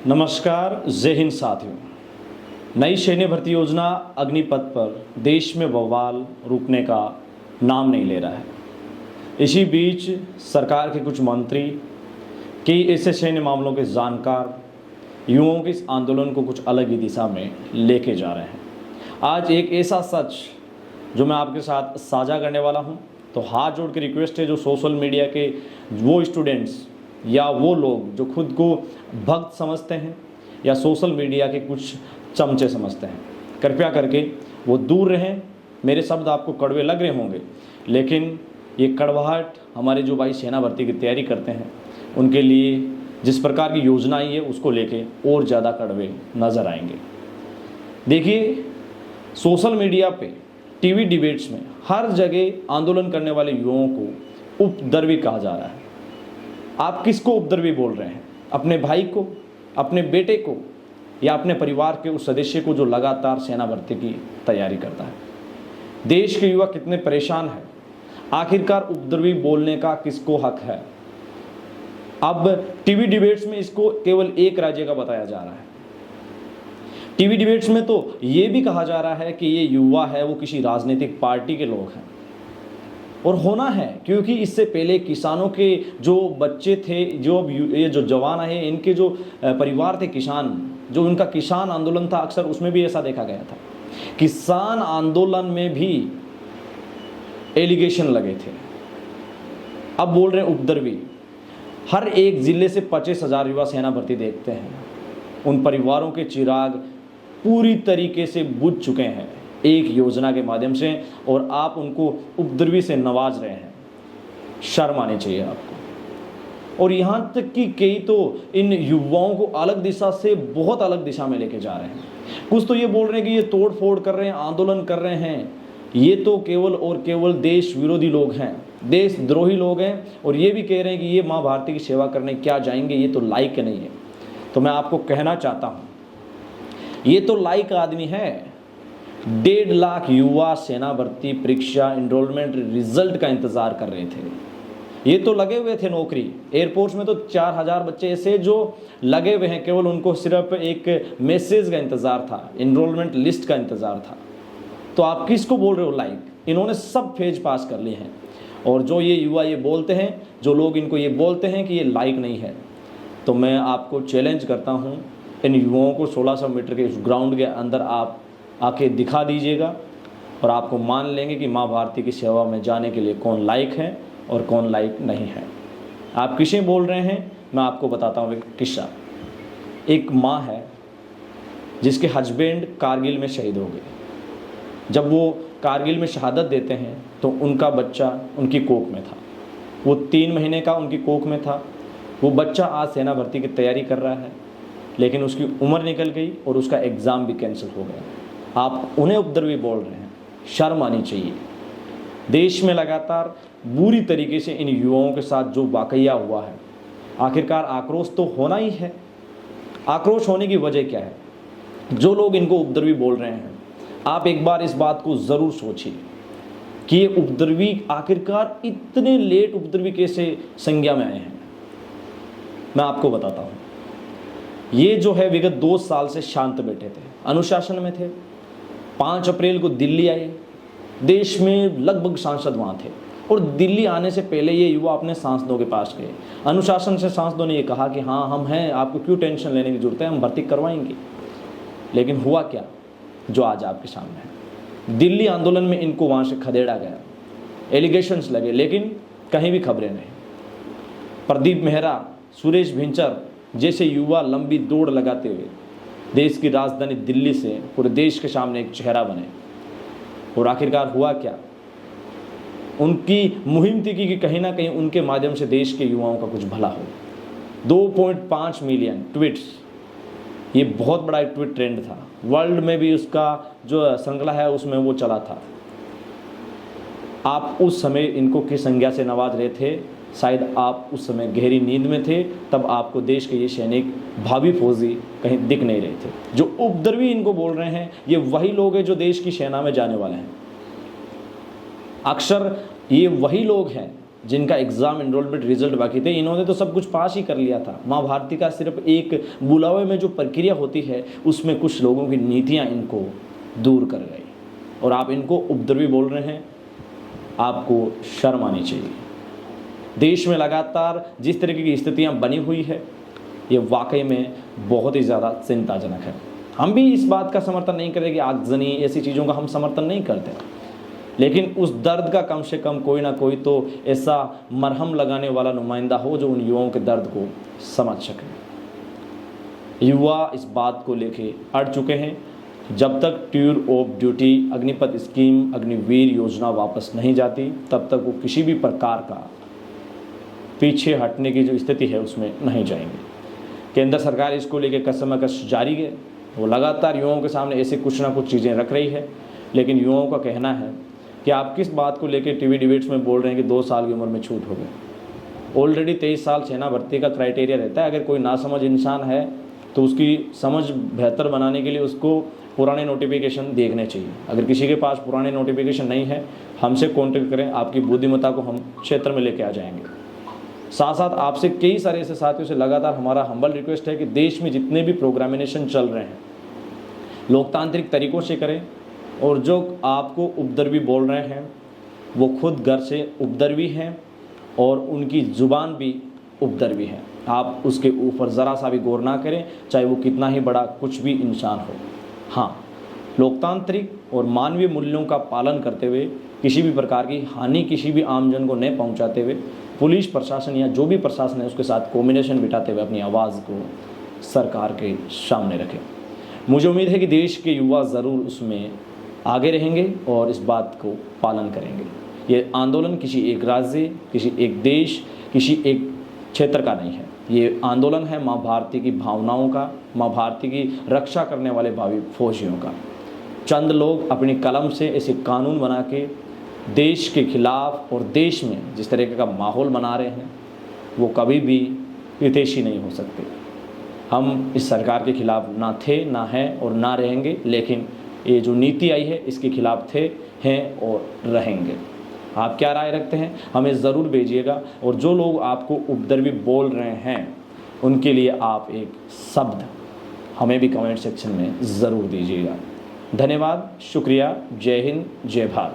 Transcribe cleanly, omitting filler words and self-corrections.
नमस्कार, जय हिंद साथियों। नई सैन्य भर्ती योजना अग्निपथ पर देश में बवाल रुकने का नाम नहीं ले रहा है। इसी बीच सरकार के कुछ मंत्री कई ऐसे सैन्य मामलों के जानकार युवाओं के इस आंदोलन को कुछ अलग ही दिशा में लेके जा रहे हैं। आज एक ऐसा सच जो मैं आपके साथ साझा करने वाला हूं, तो हाथ जोड़ के रिक्वेस्ट है जो सोशल मीडिया के वो स्टूडेंट्स या वो लोग जो खुद को भक्त समझते हैं या सोशल मीडिया के कुछ चमचे समझते हैं, कृपया करके वो दूर रहें। मेरे शब्द आपको कड़वे लग रहे होंगे, लेकिन ये कड़वाहट हमारे जो भाई सेना भर्ती की तैयारी करते हैं उनके लिए जिस प्रकार की योजना आई है उसको लेके और ज़्यादा कड़वे नज़र आएंगे। देखिए, सोशल मीडिया पे, टीवी डिबेट्स में हर जगह आंदोलन करने वाले युवाओं को उपद्रवी कहा जा रहा है। आप किसको उपद्रवी बोल रहे हैं? अपने भाई को, अपने बेटे को, या अपने परिवार के उस सदस्य को जो लगातार सेना भर्ती की तैयारी करता है? देश के युवा कितने परेशान हैं। आखिरकार उपद्रवी बोलने का किसको हक है? अब टीवी डिबेट्स में इसको केवल एक राज्य का बताया जा रहा है। टीवी डिबेट्स में तो ये भी कहा जा रहा है कि ये युवा है वो किसी राजनीतिक पार्टी के लोग हैं, और होना है, क्योंकि इससे पहले किसानों के जो बच्चे थे, ये जो जवान आए, इनके जो परिवार थे किसान, जो उनका किसान आंदोलन था, अक्सर उसमें भी ऐसा देखा गया था। किसान आंदोलन में भी एलिगेशन लगे थे। अब बोल रहे हैं उपद्रवी। हर एक जिले से 25,000 युवा सेना भर्ती देखते हैं। उन परिवारों के चिराग पूरी तरीके से बुझ चुके हैं एक योजना के माध्यम से, और आप उनको उपद्रवी से नवाज रहे हैं। शर्म आनी चाहिए आपको। और यहाँ तक कि कई तो इन युवाओं को अलग दिशा से बहुत अलग दिशा में लेके जा रहे हैं। कुछ तो ये बोल रहे हैं कि ये तोड़ फोड़ कर रहे हैं, आंदोलन कर रहे हैं, ये तो केवल और केवल देश विरोधी लोग हैं, देशद्रोही लोग हैं, और ये भी कह रहे हैं कि ये माँ भारती की सेवा करने क्या जाएंगे, ये तो लायक नहीं है। तो मैं आपको कहना चाहता हूँ, ये तो लायक आदमी है। 1.5 लाख युवा सेना भर्ती परीक्षा एनरोलमेंट रिजल्ट का इंतजार कर रहे थे। ये तो लगे हुए थे नौकरी। एयरपोर्ट्स में तो 4,000 बच्चे ऐसे जो लगे हुए हैं, केवल उनको सिर्फ एक मैसेज का इंतजार था, एनरोलमेंट लिस्ट का इंतजार था। तो आप किसको बोल रहे हो लाइक? इन्होंने सब फेज पास कर लिए हैं। और जो ये युवा ये बोलते हैं, जो लोग इनको ये बोलते हैं कि ये लाइक नहीं है, तो मैं आपको चैलेंज करता हूँ, इन युवाओं को 1600 मीटर के उस ग्राउंड के अंदर आप आके दिखा दीजिएगा, और आपको मान लेंगे कि माँ भारती की सेवा में जाने के लिए कौन लायक है और कौन लायक नहीं है। आप किसे बोल रहे हैं, मैं आपको बताता हूँ एक किस्सा। एक माँ है जिसके हस्बैंड कारगिल में शहीद हो गए। जब वो कारगिल में शहादत देते हैं तो उनका बच्चा उनकी कोख में था। वो 3 महीने का उनकी कोख में था। वो बच्चा आज सेना भर्ती की तैयारी कर रहा है, लेकिन उसकी उम्र निकल गई और उसका एग्ज़ाम भी कैंसिल हो गया। आप उन्हें उपद्रवी बोल रहे हैं। शर्म आनी चाहिए। देश में लगातार बुरी तरीके से इन युवाओं के साथ जो वाकया हुआ है, आखिरकार आक्रोश तो होना ही है। आक्रोश होने की वजह क्या है? जो लोग इनको उपद्रवी बोल रहे हैं, आप एक बार इस बात को ज़रूर सोचिए कि ये उपद्रवी आखिरकार इतने लेट उपद्रवी कैसे संज्ञा में आए हैं। मैं आपको बताता हूँ। ये जो है विगत 2 साल से शांत बैठे थे, अनुशासन में थे। 5 अप्रैल को दिल्ली आए। देश में लगभग सांसद वहाँ थे, और दिल्ली आने से पहले ये युवा अपने सांसदों के पास गए। अनुशासन से सांसदों ने ये कहा कि हाँ, हम हैं, आपको क्यों टेंशन लेने की जरूरत है, हम भर्ती करवाएंगे। लेकिन हुआ क्या जो आज आपके सामने है? दिल्ली आंदोलन में इनको वहाँ से खदेड़ा गया, एलिगेशंस लगे, लेकिन कहीं भी खबरें नहीं। प्रदीप मेहरा, सुरेश भिंचर जैसे युवा लंबी दौड़ लगाते हुए देश की राजधानी दिल्ली से पूरे देश के सामने एक चेहरा बने। और आखिरकार हुआ क्या? उनकी मुहिम थी कि कहीं ना कहीं उनके माध्यम से देश के युवाओं का कुछ भला हो। 2.5 मिलियन ट्वीट्स, ये बहुत बड़ा ट्वीट ट्रेंड था। वर्ल्ड में भी उसका जो श्रृंखला है उसमें वो चला था। आप उस समय इनको किस संज्ञा से नवाज रहे थे? शायद आप उस समय गहरी नींद में थे, तब आपको देश के ये सैनिक, भावी फौजी कहीं दिख नहीं रहे थे। जो उपद्रवी इनको बोल रहे हैं, ये वही लोग हैं जो देश की सेना में जाने वाले हैं। अक्सर ये वही लोग हैं जिनका एग्ज़ाम एनरोलमेंट रिजल्ट बाकी थे, इन्होंने तो सब कुछ पास ही कर लिया था। माँ भारती का सिर्फ एक बुलावे में जो प्रक्रिया होती है उसमें कुछ लोगों की नीतियाँ इनको दूर कर गई और आप इनको उपद्रवी बोल रहे हैं। आपको शर्म आनी चाहिए। देश में लगातार जिस तरीके की स्थितियाँ बनी हुई है ये वाकई में बहुत ही ज़्यादा चिंताजनक है। हम भी इस बात का समर्थन नहीं करें कि आगजनी ऐसी चीज़ों का हम समर्थन नहीं करते, लेकिन उस दर्द का कम से कम कोई ना कोई तो ऐसा मरहम लगाने वाला नुमाइंदा हो जो उन युवाओं के दर्द को समझ सके। युवा इस बात को लेके अड़ चुके हैं, जब तक tour of duty, Agnipath scheme, Agniveer योजना वापस नहीं जाती तब तक वो किसी भी प्रकार का पीछे हटने की जो स्थिति है उसमें नहीं जाएंगे। केंद्र सरकार इसको लेके कसमकश जारी है, वो लगातार युवाओं के सामने ऐसे कुछ ना कुछ चीज़ें रख रही है, लेकिन युवाओं का कहना है कि आप किस बात को लेके टीवी डिबेट्स में बोल रहे हैं कि 2 साल की उम्र में छूट हो गई। ऑलरेडी 23 साल सेना भर्ती का क्राइटेरिया रहता है। अगर कोई नासमझ इंसान है तो उसकी समझ बेहतर बनाने के लिए उसको पुराने नोटिफिकेशन देखने चाहिए। अगर किसी के पास पुराने नोटिफिकेशन नहीं है, हमसे कॉन्टेक्ट करें, आपकी बुद्धिमत्ता को हम क्षेत्र में लेके आ जाएंगे। साथ साथ आपसे कई सारे ऐसे साथियों से लगातार हमारा हम्बल रिक्वेस्ट है कि देश में जितने भी प्रोग्रामिनेशन चल रहे हैं लोकतांत्रिक तरीक़ों से करें, और जो आपको उपद्रवी बोल रहे हैं वो खुद घर से उपद्रवी हैं और उनकी ज़ुबान भी उपद्रवी है। आप उसके ऊपर ज़रा सा भी गौर ना करें, चाहे वो कितना ही बड़ा कुछ भी इंसान हो। हाँ, लोकतांत्रिक और मानवीय मूल्यों का पालन करते हुए किसी भी प्रकार की हानि किसी भी आमजन को न पहुंचाते हुए पुलिस प्रशासन या जो भी प्रशासन है उसके साथ कॉम्बिनेशन बिठाते हुए अपनी आवाज़ को सरकार के सामने रखें। मुझे उम्मीद है कि देश के युवा ज़रूर उसमें आगे रहेंगे और इस बात को पालन करेंगे। ये आंदोलन किसी एक राज्य, किसी एक देश, किसी एक क्षेत्र का नहीं है। ये आंदोलन है माँ भारती की भावनाओं का, माँ भारती की रक्षा करने वाले भावी फौजियों का। चंद लोग अपनी कलम से ऐसे कानून बना के देश के खिलाफ और देश में जिस तरीके का माहौल बना रहे हैं वो कभी भी हितैषी नहीं हो सकते। हम इस सरकार के खिलाफ ना थे, ना हैं और ना रहेंगे, लेकिन ये जो नीति आई है इसके खिलाफ थे, हैं और रहेंगे। आप क्या राय रखते हैं हमें ज़रूर भेजिएगा, और जो लोग आपको उपद्रवी बोल रहे हैं उनके लिए आप एक शब्द हमें भी कमेंट सेक्शन में ज़रूर दीजिएगा। धन्यवाद, शुक्रिया, जय हिंद, जय भारत।